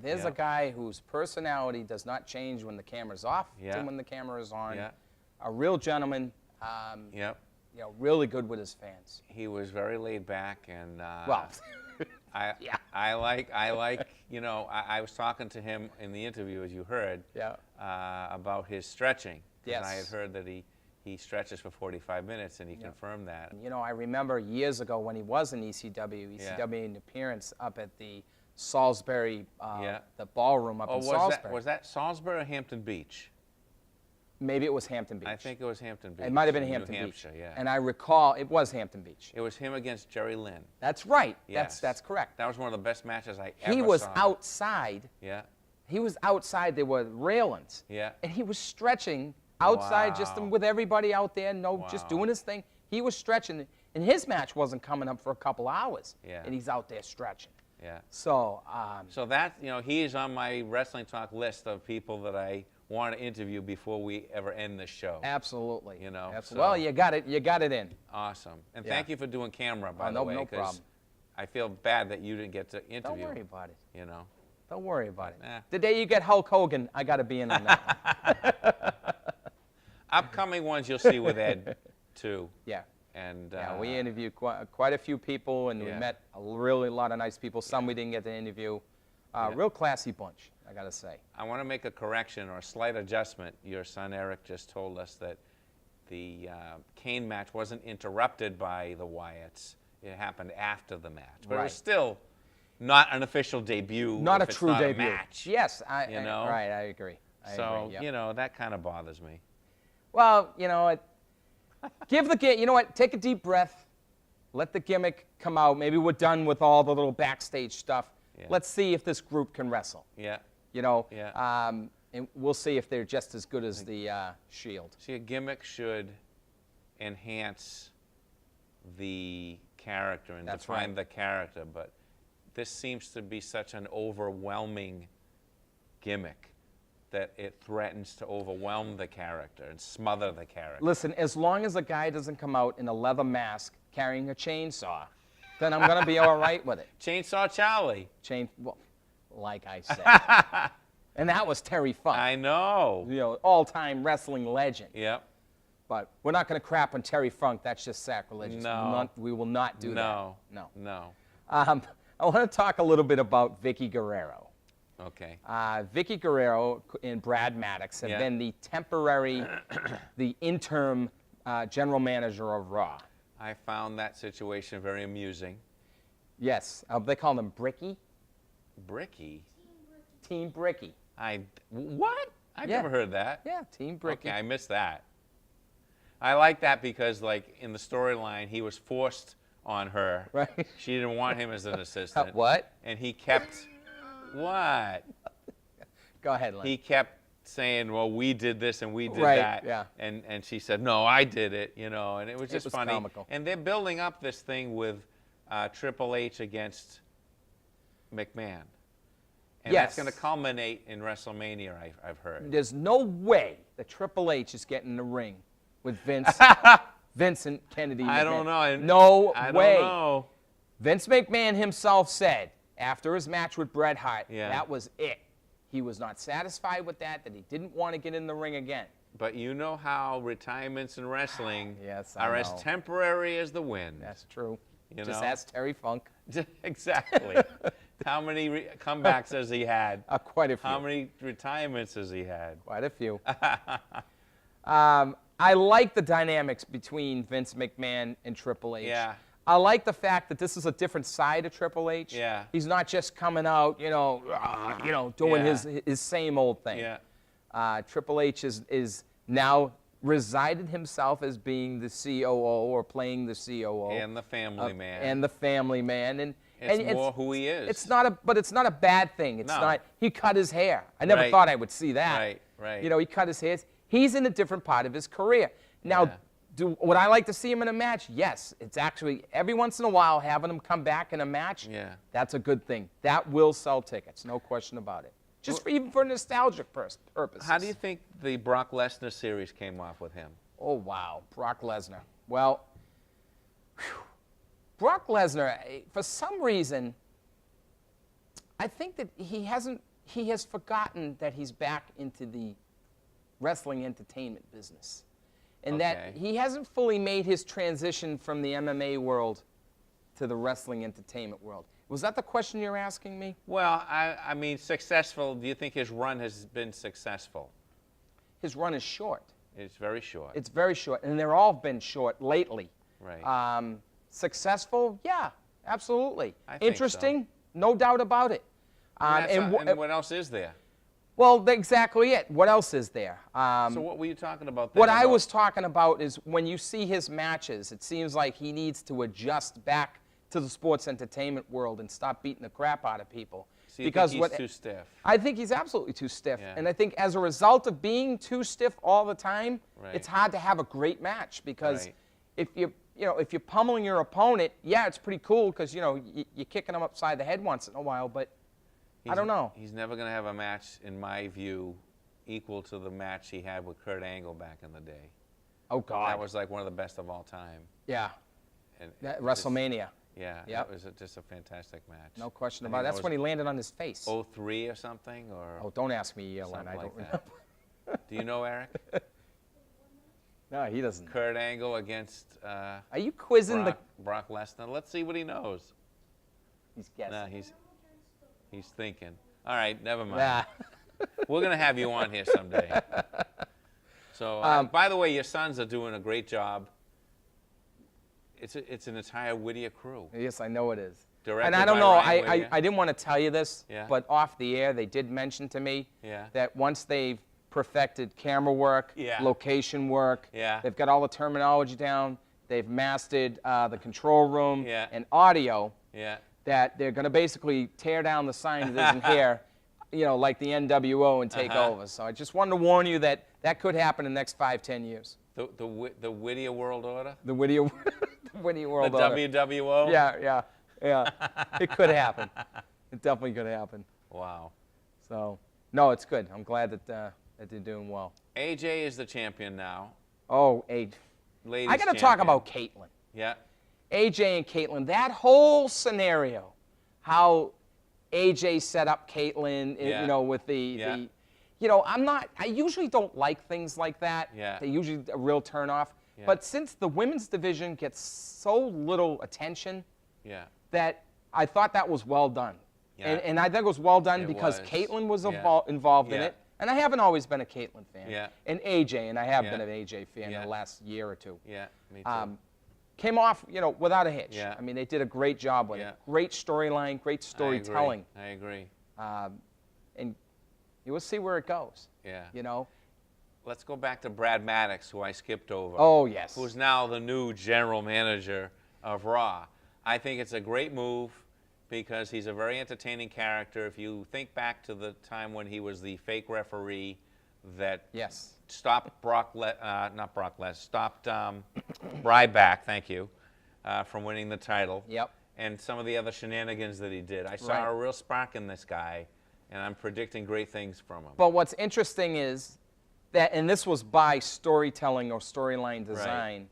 There's Yeah. a guy whose personality does not change when the camera's off Yeah. to when the camera is on. Yeah. A real gentleman. Yep. You know, really good with his fans. He was very laid back, and Well, I like, you know, I was talking to him in the interview, as you heard, yeah. about his stretching. 'Cause Yes. I had heard that he stretches for 45 minutes, and he confirmed that. You know, I remember years ago when he was in ECW an appearance up at the Salisbury, the ballroom up in Salisbury. Was that Salisbury or Hampton Beach? Maybe it was Hampton Beach. I think it was Hampton Beach. It might have been New Hampton Hampshire, Beach. yeah. And I recall it was Hampton Beach. It was him against Jerry Lynn. That's right. Yes. That's correct. That was one of the best matches I ever saw. He was outside. Yeah. He was outside. There were railings. Yeah. And he was stretching outside just Wow. with everybody out there, just Wow. doing his thing. He was stretching, and his match wasn't coming up for a couple hours. Yeah. And he's out there stretching. Yeah. So, So that, you know, he's on my Wrestling Talk list of people that I want to interview before we ever end the show. absolutely. You know, Absolutely. so- Well, you got it. You got it in. Awesome. And Yeah. thank you for doing camera, by the no- way. no 'cause problem. I feel bad that you didn't get to interview. Don't worry about it. You know. Don't worry about it. Nah. The day you get Hulk Hogan, I got to be in on that one. Upcoming ones you'll see with Ed, too. Yeah. And Yeah, we interviewed quite a few people, and we Yeah. met a really lot of nice people. Some we didn't get to interview. Real classy bunch, I got to say. I want to make a correction or a slight adjustment. Your son Eric just told us that the Kane match wasn't interrupted by the Wyatts. It happened after the match. But it Right. was still not an official debut. Not if a it's true not debut. A match. Yes, You know? right, I agree. So, yep. you know, that kind of bothers me. Well, you know, you know what, take a deep breath, let the gimmick come out. Maybe we're done with all the little backstage stuff. Yeah. Let's see if this group can wrestle. Yeah. You know, Yeah. and we'll see if they're just as good as the Shield. See, a gimmick should enhance the character and That's define right. the character, but this seems to be such an overwhelming gimmick that it threatens to overwhelm the character and smother the character. Listen, as long as a guy doesn't come out in a leather mask carrying a chainsaw, then I'm going to be all right with it. Chainsaw Charlie. Well, like I said. And that was Terry Funk, I know. you know, all-time wrestling legend. Yep. But we're not going to crap on Terry Funk. That's just sacrilegious. No. We will not do No. that. No. No. All I want to talk a little bit about Vicky Guerrero. Okay. Vicky Guerrero and Brad Maddox have Yeah. been the temporary, the interim general manager of Raw. I found that situation very amusing. Yes, they call them Bricky. Bricky? Team Bricky. What? I've Yeah. never heard that. Yeah, Team Bricky. Okay, I missed that. I like that because, like, in the storyline, he was forced on her. Right. She didn't want him as an assistant. What? And he kept, what? Go ahead, Len. He kept saying, well, we did this and we did Right, that. yeah. And she said, no, I did it, you know, and it was just was funny. comical. And they're building up this thing with Triple H against McMahon. And Yes. that's going to culminate in WrestleMania, I've heard. There's no way that Triple H is getting in the ring with Vincent Kennedy McMahon. I don't know. No I way. don't know. Vince McMahon himself said after his match with Bret Hart, Yeah. that was it. He was not satisfied with that he didn't want to get in the ring again. But you know how retirements in wrestling Yes, I are as know. temporary as the wind. That's true. You Just know? ask Terry Funk. Exactly. How many comebacks has he had? Quite a few. How many retirements has he had? Quite a few. I like the dynamics between Vince McMahon and Triple H. Yeah. I like the fact that this is a different side of Triple H. Yeah. He's not just coming out, doing Yeah. his same old thing. Yeah. Triple H is now resided himself as being the COO or playing the COO. And the family man. And the family man. And It's more who he is. But it's not a bad thing. It's No. not. He cut his hair. I never Right. thought I would see that. Right, right. He cut his hair. He's in a different part of his career. Now, Yeah. would I like to see him in a match? Yes. It's actually every once in a while having him come back in a match. Yeah. That's a good thing. That will sell tickets, no question about it. Just even for nostalgic purposes. How do you think the Brock Lesnar series came off with him? Oh, wow. Brock Lesnar. Well, Brock Lesnar, for some reason, I think that he has forgotten that he's back into the wrestling entertainment business. And that Okay. he hasn't fully made his transition from the MMA world to the wrestling entertainment world. Was that the question you're asking me? Well, I mean, successful. Do you think his run has been successful? His run is short. It's very short. It's very short, and they're all been short lately. Right. Successful? Yeah, absolutely. I think Interesting? No doubt about it. and what else is there? Well, that's exactly it. What else is there? So what were you talking about then? What I was talking about is when you see his matches, it seems like he needs to adjust back to the sports entertainment world and stop beating the crap out of people. So you think he's too stiff? I think he's absolutely too stiff. Yeah. And I think as a result of being too stiff all the time, Right. it's hard to have a great match because Right. if you're pummeling your opponent, yeah, it's pretty cool because you're kicking them upside the head once in a while, but I don't know. He's never going to have a match, in my view, equal to the match he had with Kurt Angle back in the day. Oh God. That was like one of the best of all time. Yeah. And That, it was- WrestleMania. Yeah, Yep. that was just a fantastic match. No question I about it. think That's that when he was landed on his face. 03 or something, or Oh, don't ask me, Len. something I don't like remember. that. Do you know, Eric? No, he doesn't. Kurt Angle against Are you quizzing Brock Lesnar. Let's see what he knows. He's guessing. No, he's thinking. All right, never mind. Nah. We're going to have you on here someday. So, by the way, your sons are doing a great job. It's an entire Whittier crew. Yes, I know it is. Directed And I don't by know, Ryan I Whittier. didn't want to tell you this, Yeah. but off the air, they did mention to me Yeah. that once they've perfected camera work, Yeah. location work, Yeah. they've got all the terminology down, they've mastered the control room Yeah. and audio, Yeah. that they're going to basically tear down the sign that isn't here, like the NWO and take over. So I just wanted to warn you that that could happen in the next 5-10 years. The Whittier World Order? The Whittier, the Whittier World The Order. WWO? Yeah. It could happen. It definitely could happen. Wow. So, no, it's good. I'm glad that they're doing well. AJ is the champion now. Oh, Ladies I got to talk champion. about Caitlyn. Yeah. AJ and Caitlyn, that whole scenario, how AJ set up Caitlyn, Yeah. with Yeah. I usually don't like things like that. Yeah. They're usually a real turnoff. Yeah. But since the women's division gets so little attention, Yeah. that I thought that was well done. Yeah. And I think it was well done It because was. Caitlin was Yeah. involved in Yeah. it. And I haven't always been a Caitlin fan. Yeah. And AJ, and I have Yeah. been an AJ fan in Yeah. the last year or two. Yeah, me too. Came off, without a hitch. Yeah. I mean, they did a great job with Yeah. it. Great storyline, great storytelling. I agree. And we'll see where it goes. Yeah. Let's go back to Brad Maddox, who I skipped over. Oh, yes. Who's now the new general manager of Raw. I think it's a great move because he's a very entertaining character. If you think back to the time when he was the fake referee that Yes. stopped stopped Ryback, thank you, from winning the title. Yep. And some of the other shenanigans that he did. I saw Right. a real spark in this guy, and I'm predicting great things from him. But what's interesting is that, and this was by storytelling or storyline design,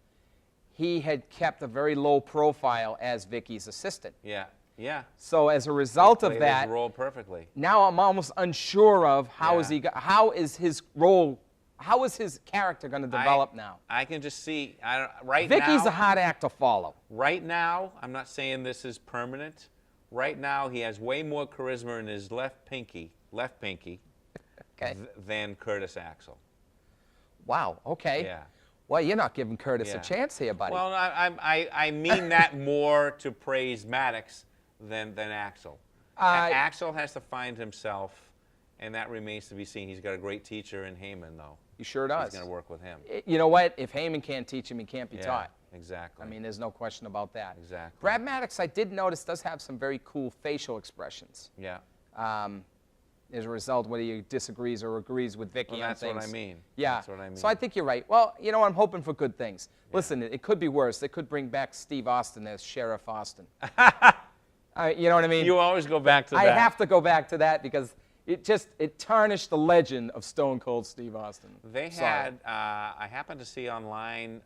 he had kept a very low profile as Vicky's assistant. Yeah, yeah. So as a result of Played that, his role perfectly. now I'm almost unsure of how Yeah. how is his role, how is his character going to develop now? I can just see right Vicky's now. a hard act to follow. Right now, I'm not saying this is permanent. Right now, he has way more charisma in his left pinky, Okay. than Curtis Axel. Wow. Okay. Yeah. Well, you're not giving Curtis Yeah. a chance here, buddy. Well, I mean that more to praise Maddox than Axel. Axel has to find himself, and that remains to be seen. He's got a great teacher in Heyman, though. He sure does. He's going to work with him. You know what? If Heyman can't teach him, he can't be Yeah, taught. exactly. I mean, there's no question about that. Exactly. Brad Maddox, I did notice, does have some very cool facial expressions. Yeah. As a result, whether he disagrees or agrees with Vicky Well, on that's things. what I mean. Yeah. That's what I mean. So I think you're right. Well, I'm hoping for good things. Listen, it could be worse. They could bring back Steve Austin as Sheriff Austin. You know what I mean? You always go back to that. I have to go back to that because it tarnished the legend of Stone Cold Steve Austin. They Sorry. had, I happened to see online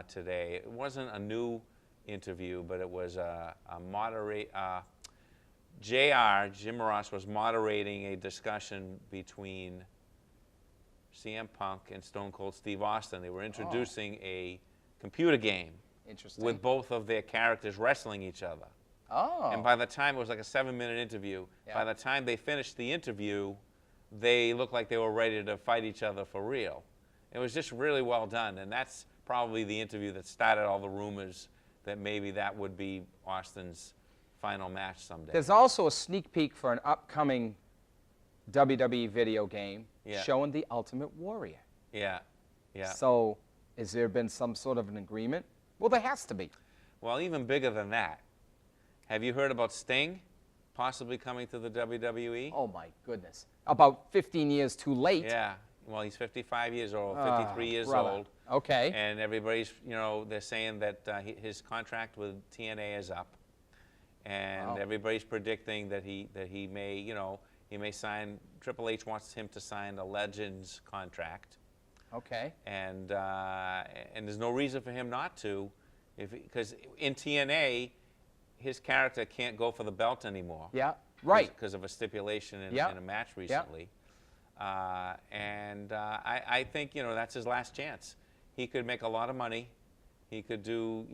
today, it wasn't a new interview, but it was a moderate, Jim Ross was moderating a discussion between CM Punk and Stone Cold Steve Austin. They were introducing a computer game Interesting. with both of their characters wrestling each other. Oh. And by the time, it was like a 7-minute interview, Yeah. by the time they finished the interview, they looked like they were ready to fight each other for real. It was just really well done, and that's probably the interview that started all the rumors that maybe that would be Austin's final match someday. There's also a sneak peek for an upcoming WWE video game Yeah. showing the Ultimate Warrior. Yeah, yeah. So, has there been some sort of an agreement? Well, there has to be. Well, even bigger than that, have you heard about Sting possibly coming to the WWE? Oh my goodness. About 15 years too late. Yeah. Well, he's 55 years old, 53 years brother. old. Okay. And everybody's, they're saying that his contract with TNA is up. And Wow. everybody's predicting that he may, he may sign, Triple H wants him to sign a Legends contract. Okay. And there's no reason for him not to, because in TNA, his character can't go for the belt anymore. Yeah. Right. Because of a stipulation in Yeah. a match recently. I think, that's his last chance. He could make a lot of money. He could do,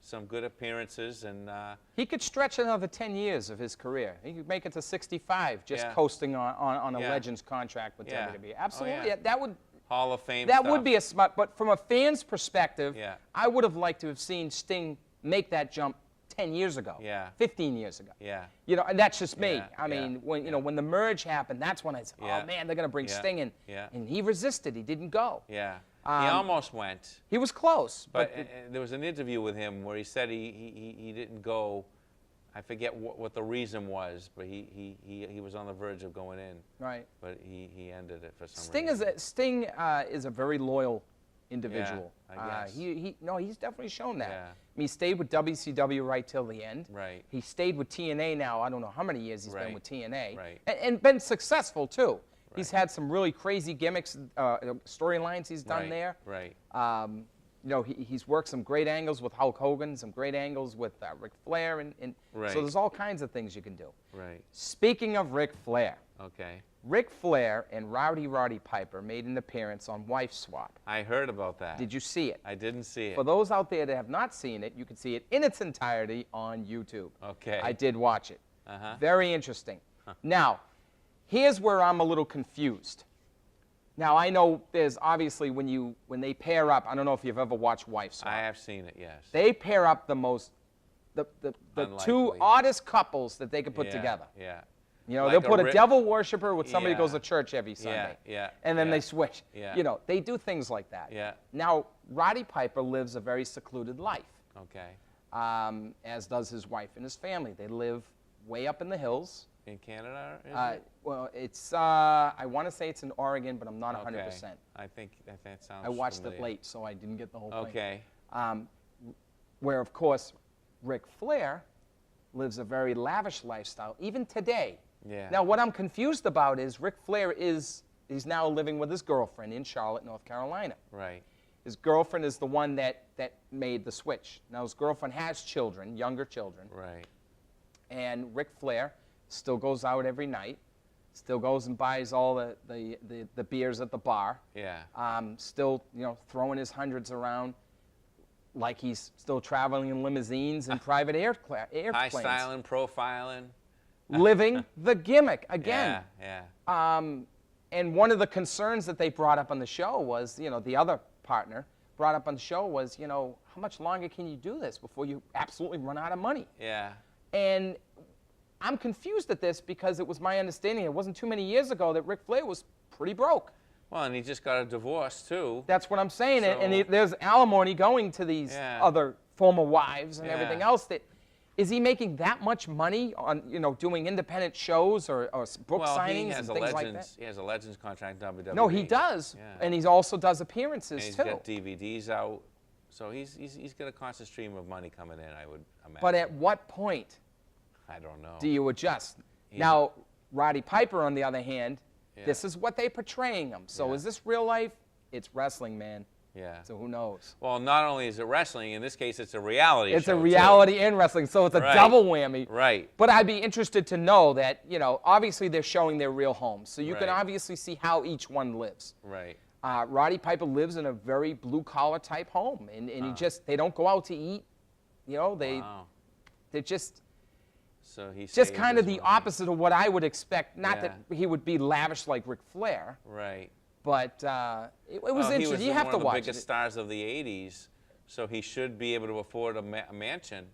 some good appearances. And He could stretch another 10 years of his career. He could make it to 65 just Yeah. coasting on a Yeah. Legends contract with Yeah. WWE. Oh, Absolutely. yeah. That would Hall of Fame that stuff. would be a smart, but from a fan's perspective, Yeah. I would have liked to have seen Sting make that jump 10 years ago. Yeah. 15 years ago. Yeah. And that's just me. Yeah, I mean, yeah, when when the merge happened, that's when I said, Yeah. oh man, they're going to bring Yeah, Sting in. yeah. And he resisted. He didn't go. Yeah. He almost went. He was close. But there was an interview with him where he said he didn't go. I forget what the reason was, but he was on the verge of going in. Right. But he ended it for some Sting reason. Sting is a very loyal individual. I guess. He's definitely shown that. Yeah. I mean, he stayed with WCW right till the end. Right. He stayed with TNA now. I don't know how many years he's been Right. with TNA. Right. And been successful too. He's Right. had some really crazy gimmicks, storylines he's done Right, there. Right. He's worked some great angles with Hulk Hogan, some great angles with Ric Flair, and Right. so there's all kinds of things you can do. Right. Speaking of Ric Flair, Okay. Ric Flair and Roddy Piper made an appearance on Wife Swap. I heard about that. Did you see it? I didn't see it. For those out there that have not seen it, you can see it in its entirety on YouTube. Okay. I did watch it. Uh-huh. Very interesting. Now, here's where I'm a little confused. Now, I know there's obviously when they pair up, I don't know if you've ever watched Wife Swap. I have seen it, yes. They pair up the two Unlikely. oddest couples that they could put together. Yeah. You know, Like they'll put a Rick- devil worshiper with somebody who Yeah. goes to church every Sunday. yeah, And then yeah, they switch. yeah. You know, they do things like that. Yeah. Now, Roddy Piper lives a very secluded life, Okay. as does his wife and his family. They live way up in the hills. In Canada, is it? Well, it's, I want to say it's in Oregon, but I'm not 100%. I think that sounds I watched familiar. it late, so I didn't get the whole thing. Okay. Where, of course, Ric Flair lives a very lavish lifestyle, even today. Yeah. Now, what I'm confused about is Ric Flair he's now living with his girlfriend in Charlotte, North Carolina. Right. His girlfriend is the one that made the switch. Now, his girlfriend has children, younger children, Right. and Ric Flair still goes out every night, still goes and buys all the beers at the bar, Yeah. still, you know, throwing his hundreds around like he's still traveling in limousines and private airplanes. High styling, profiling. Living the gimmick again. Yeah. And one of the concerns that they brought up on the show was, you know, the other partner brought up on the show was, you know, how much longer can you do this before you absolutely run out of money? Yeah. And I'm confused at this because it was my understanding it wasn't too many years ago that Ric Flair was pretty broke. Well, and he just got a divorce too. That's what I'm saying. And So- there's alimony going to these Yeah. other former wives and everything Yeah. else. Is he making that much money on, you know, doing independent shows or book Well, signings he and has a things like Legends. that? He has a Legends contract in WWE. No, he does. Yeah. And he also does And appearances he's too. got DVDs out, so he's got a constant stream of money coming in. I would imagine. But at what point I don't know. do you adjust? He's- Now, Roddy Piper, on the other hand, Yeah. this is what they're portraying him. So Yeah. is this real life? It's wrestling, man. Yeah. So who knows? Well, not only is it wrestling, in this case, it's a reality It's show, a too. reality in wrestling, so it's a Right. double whammy. Right. But I'd be interested to know that, you know, obviously they're showing their real homes. So you can Right. obviously see how each one lives. Right. Roddy Piper lives in a very blue-collar type home. And they don't go out to eat. You know, Wow. they're just So he just saved kind of his the money. opposite of what I would expect. Not Yeah. that he would be lavish like Ric Flair, Right. but it was Well, interesting. He was You have one to of the watch biggest it. stars of the '80s, so he should be able to afford a mansion.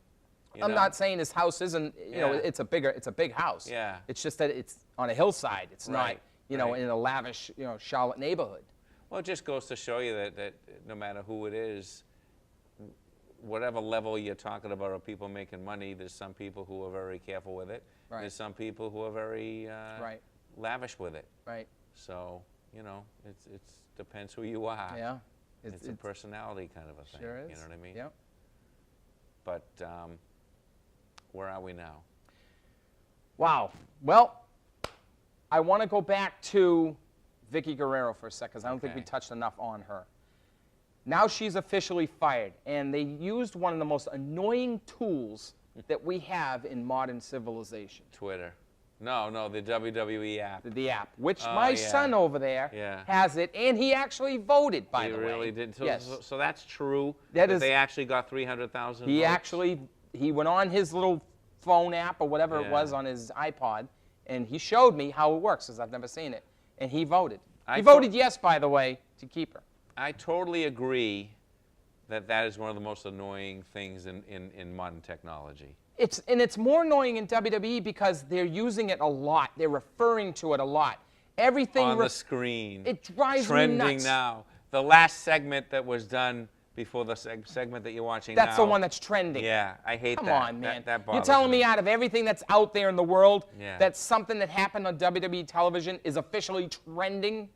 You I'm know? not saying his house isn't, you know, Yeah. it's a big house. Yeah. It's just that it's on a hillside. It's not, Right, you know, right. in a lavish, you know, Charlotte neighborhood. Well, it just goes to show you that no matter who it is, whatever level you're talking about of people making money, there's some people who are very careful with it. Right. There's some people who are very Right. lavish with it. Right. So, you know, it's depends who you are. Yeah. It's a personality kind of a thing. Sure is. You know what I mean? Yep. But where are we now? Wow. Well, I want to go back to Vicky Guerrero for a second, because I don't think we Okay. touched enough on her. Now she's officially fired, and they used one of the most annoying tools that we have in modern civilization, Twitter. No, the WWE app. the app, which Oh, my yeah. son over there Yeah. has it, and he actually voted, by He the way. really did. So, Yes. so that's true. That is- they actually got 300,000 He votes? actually, he went on his little phone app or whatever it Yeah. was on his iPod, and he showed me how it works, because I've never seen it, and he voted. I He thought- voted yes, by the way, to keep her. I totally agree that is one of the most annoying things in modern technology. It's more annoying in WWE because they're using it a lot. They're referring to it a lot. Everything On the screen. it drives me Trending nuts. now. The last segment that was done before the segment that you're watching now. That's the one that's trending. Yeah, I hate Come that. on, man. That You're bothers telling me me out of everything that's out there in the world, Yeah. that something that happened on WWE television is officially trending?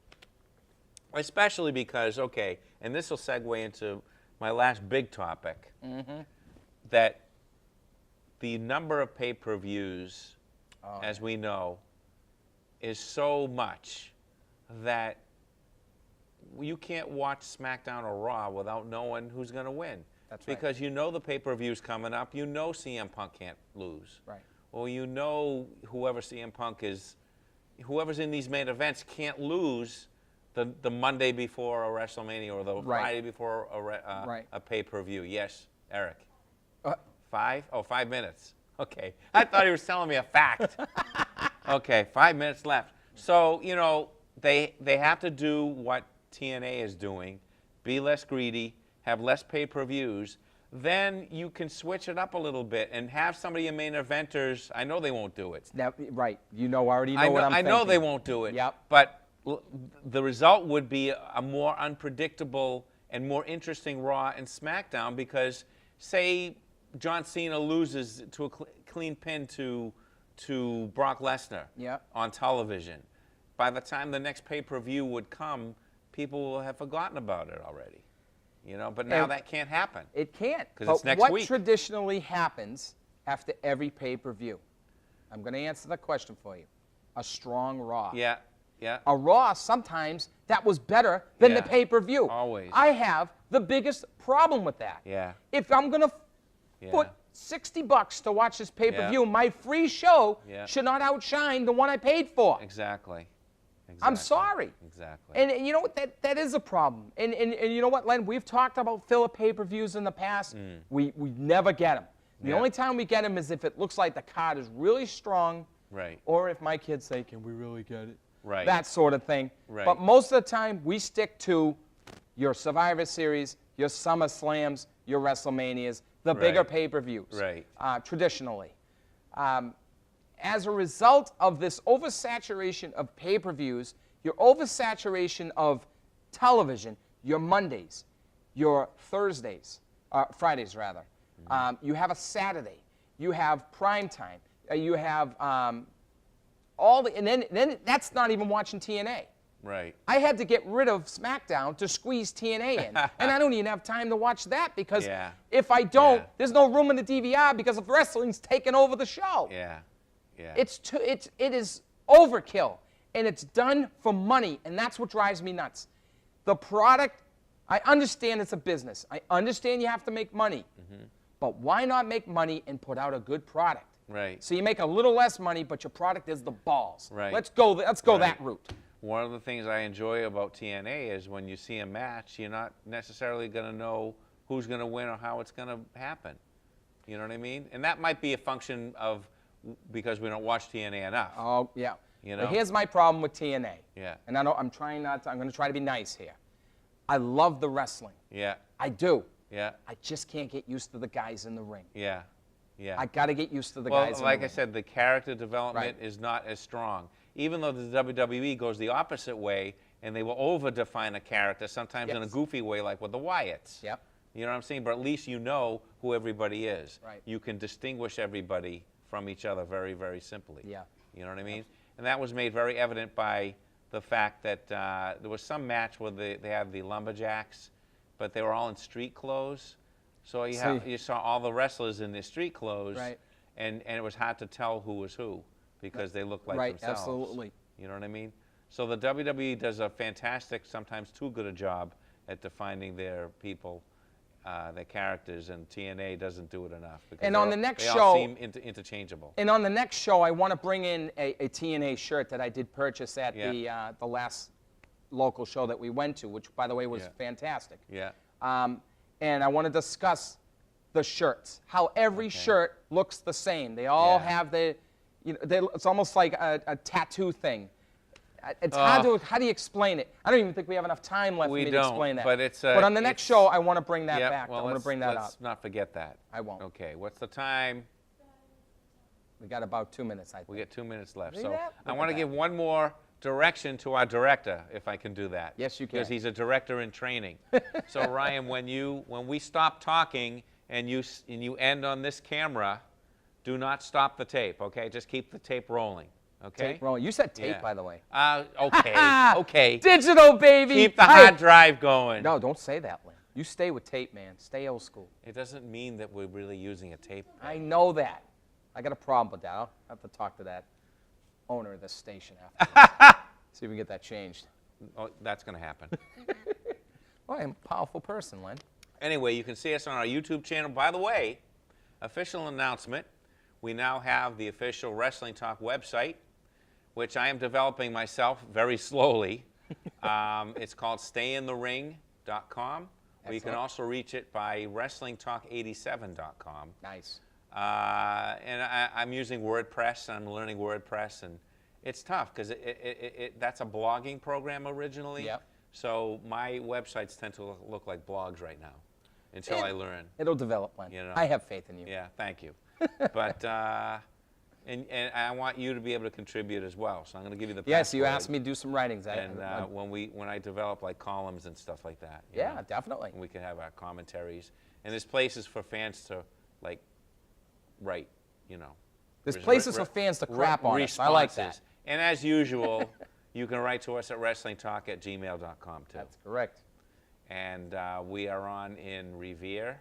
Especially because, okay, and this will segue into my last big topic, that the number of pay-per-views, as we know, is so much that you can't watch SmackDown or Raw without knowing who's going to win. That's right. Because you know the pay-per-view's coming up. You know CM Punk can't lose. Right. Or you know whoever CM Punk is whoever's in these main events can't lose the Monday before a WrestleMania or the Friday before a pay-per-view. Yes, Eric. 5? Oh, 5 minutes. Okay. I thought he was telling me a fact. Okay, 5 minutes left. So, you know, they have to do what TNA is doing, be less greedy, have less pay-per-views. Then you can switch it up a little bit and have somebody in main eventers. I know they won't do it. Now, right. You know, already know what I'm thinking. I know they won't do it. Yep. But the result would be a more unpredictable and more interesting Raw and SmackDown because, say, John Cena loses to a clean pin to Brock Lesnar on television. By the time the next pay-per-view would come, people will have forgotten about it already. You know, but now that can't happen. It can't. Because it's next what week. traditionally happens after every pay-per-view? I'm going to answer the question for you. A strong Raw. Yeah, yeah. A Raw, sometimes, that was better than the pay-per-view. Always. I have the biggest problem with that. Yeah. If I'm going to put $60 to watch this pay-per-view, my free show should not outshine the one I paid for. Exactly. I'm sorry. Exactly. And you know what? That is a problem. And you know what, Len? We've talked about filler pay-per-views in the past. We never get them. The only time we get them is if it looks like the card is really strong. Right. Or if my kids say, can we really get it? Right. That sort of thing. Right. But most of the time, we stick to your Survivor Series, your Summer Slams, your WrestleManias, the bigger pay-per-views. Right. Traditionally. As a result of this oversaturation of pay-per-views, your oversaturation of television, your Mondays, your Thursdays, Fridays rather, you have a Saturday, you have prime time, you have all the, and then that's not even watching TNA. Right. I had to get rid of SmackDown to squeeze TNA in, and I don't even have time to watch that because if I don't, there's no room in the DVR because of wrestling's taking over the show. Yeah. Yeah. It is overkill, and it's done for money, and that's what drives me nuts. The product, I understand it's a business. I understand you have to make money, but why not make money and put out a good product? Right. So you make a little less money, but your product is the balls. Right. Let's go that route. One of the things I enjoy about TNA is when you see a match, you're not necessarily going to know who's going to win or how it's going to happen. You know what I mean? And that might be a function of because we don't watch TNA enough. Oh, yeah. You know? But here's my problem with TNA. Yeah. And I know I'm going to try to be nice here. I love the wrestling. Yeah. I do. Yeah. I just can't get used to the guys in the ring. Yeah. Yeah. I got to get used to the guys in the ring. Well, like I said, the character development is not as strong. Even though the WWE goes the opposite way, and they will over-define a character, sometimes in a goofy way, like with the Wyatts. Yep. You know what I'm saying? But at least you know who everybody is. Right. You can distinguish everybody from each other very, very simply. Yeah. You know what I mean? And that was made very evident by the fact that there was some match where they had the lumberjacks, but they were all in street clothes. So you saw all the wrestlers in their street clothes, and it was hard to tell who was who because they looked like themselves. Absolutely. You know what I mean? So the WWE does a fantastic, sometimes too good a job at defining their people, their characters, and TNA doesn't do it enough. And on the next show, they all seem interchangeable. And on the next show, I want to bring in a TNA shirt that I did purchase at the last local show that we went to, which, by the way, was fantastic. Yeah. And I want to discuss the shirts, how every shirt looks the same. They all have the, it's almost like a tattoo thing. It's hard to, how do you explain it? I don't even think we have enough time left for me to explain that. But on the next show, I want to bring that back. Well, I want to bring that up. Let's not forget that. I won't. Okay, what's the time? We got about 2 minutes, I think. We get 2 minutes left. See So that? I Look want at to that. give one more direction to our director, if I can do that. Yes, you can. Because he's a director in training. So Ryan, when we stop talking and you end on this camera, do not stop the tape. Okay, just keep the tape rolling. Okay. Tape rolling. You said tape, by the way. Okay. Okay. Digital, baby. Keep the hard drive going. No, don't say that, Lynn. You stay with tape, man. Stay old school. It doesn't mean that we're really using a tape. I know that. I got a problem with that. I'll have to talk to that owner of this station after. See if we can get that changed. Oh, that's going to happen. Well, I'm a powerful person, Len. Anyway, you can see us on our YouTube channel. By the way, official announcement, we now have the official Wrestling Talk website. which I am developing myself very slowly. It's called stayinthering.com. Or you can also reach it by wrestlingtalk87.com. Nice. And I'm using WordPress, and I'm learning WordPress, and it's tough because that's a blogging program originally. Yep. So my websites tend to look like blogs right now until I learn. It'll develop, Len. You know. I have faith in you. Yeah, thank you. But and I want you to be able to contribute as well. So I'm going to give you the Yes, you password. asked me to do some writings. And when I develop like columns and stuff like that. you Yeah, know, definitely. we can have our commentaries, and there's places for fans to like write. You know. There's places for fans to crap on us. I like that. responses. And as usual, you can write to us at wrestlingtalk@gmail.com too. That's correct. And we are on in Revere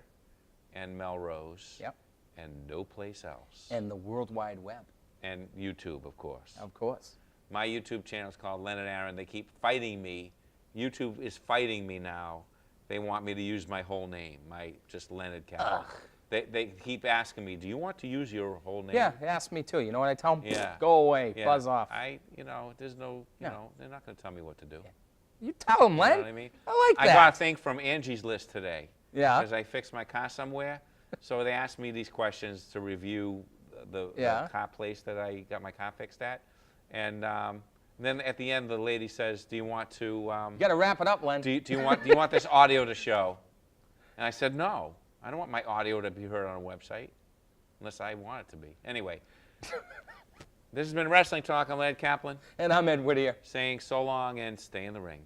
and Melrose. Yep. And no place else. And the World Wide Web. And YouTube, of course. Of course. My YouTube channel is called Leonard Aaron. They keep fighting me. YouTube is fighting me now. They want me to use my whole name, just Leonard Caplan. They keep asking me, do you want to use your whole name? Yeah, ask me too. You know what I tell them? Yeah. Go away, Yeah. buzz off. There's no, No. they're not going to tell me what to do. You tell them, You Len. know what I mean? I like that. I got a thing from Angie's List today. Yeah. Because I fixed my car somewhere. So they asked me these questions to review the car place that I got my car fixed at. And then at the end, the lady says, do you want to... You got to wrap it up, Len. do you want this audio to show? And I said, no. I don't want my audio to be heard on a website. Unless I want it to be. Anyway. This has been Wrestling Talk. I'm Leonard Caplan. And I'm Ed Whittier. Saying so long and stay in the ring.